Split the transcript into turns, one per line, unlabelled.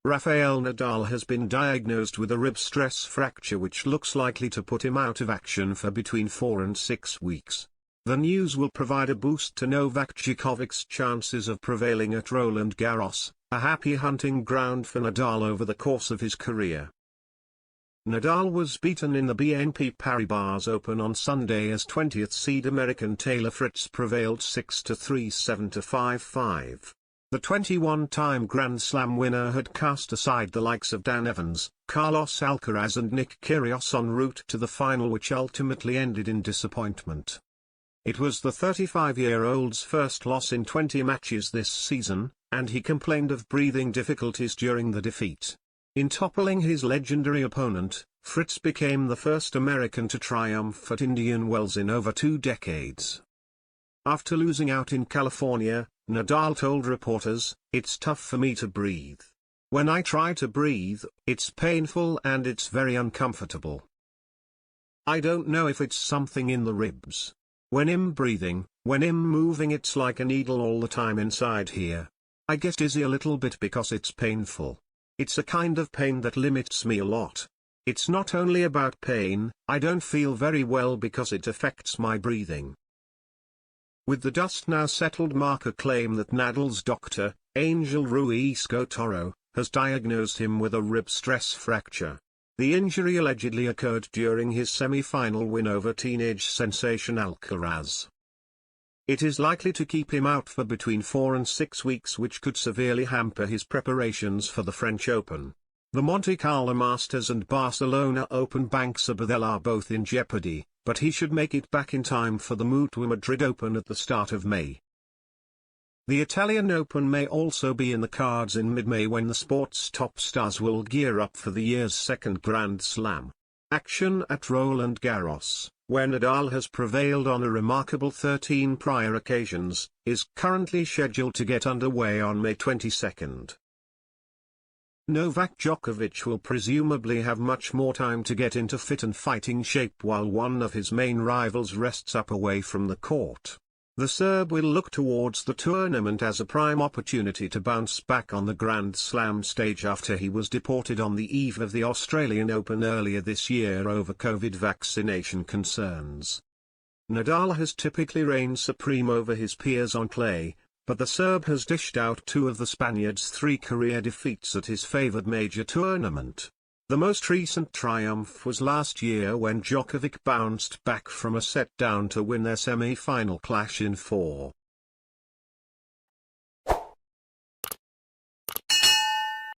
Rafael Nadal has been diagnosed with a rib stress fracture which looks likely to put him out of action for between 4 and 6 weeks. The news will provide a boost to Novak Djokovic's chances of prevailing at Roland Garros, a happy hunting ground for Nadal over the course of his career. Nadal was beaten in the BNP Paribas Open on Sunday as 20th seed American Taylor Fritz prevailed 6-3, 7-5-5. The 21-time Grand Slam winner had cast aside the likes of Dan Evans, Carlos Alcaraz and Nick Kyrgios en route to the final, which ultimately ended in disappointment. It was the 35-year-old's first loss in 20 matches this season, and he complained of breathing difficulties during the defeat. In toppling his legendary opponent, Fritz became the first American to triumph at Indian Wells in over 2 decades. After losing out in California, Nadal told reporters, "It's tough for me to breathe. When I try to breathe, it's painful and it's very uncomfortable. I don't know if it's something in the ribs. When I'm breathing, when I'm moving, it's like a needle all the time inside here. I get dizzy a little bit because it's painful. It's a kind of pain that limits me a lot. It's not only about pain, I don't feel very well because it affects my breathing." With the dust now settled, marker claim that Nadal's doctor, Angel Ruiz Toro, has diagnosed him with a rib stress fracture. The injury allegedly occurred during his semi-final win over teenage sensation Alcaraz. It is likely to keep him out for between 4 and 6 weeks, which could severely hamper his preparations for the French Open. The Monte Carlo Masters and Barcelona Open banks are both in jeopardy, but he should make it back in time for the Mutua Madrid Open at the start of May. The Italian Open may also be in the cards in mid-May, when the sport's top stars will gear up for the year's second Grand Slam. Action at Roland Garros, where Nadal has prevailed on a remarkable 13 prior occasions, is currently scheduled to get underway on May 22. Novak Djokovic will presumably have much more time to get into fit and fighting shape while one of his main rivals rests up away from the court. The Serb will look towards the tournament as a prime opportunity to bounce back on the Grand Slam stage after he was deported on the eve of the Australian Open earlier this year over COVID vaccination concerns. Nadal has typically reigned supreme over his peers on clay, but the Serb has dished out 2 of the Spaniard's 3 career defeats at his favoured major tournament. The most recent triumph was last year when Djokovic bounced back from a set down to win their semi-final clash in 4.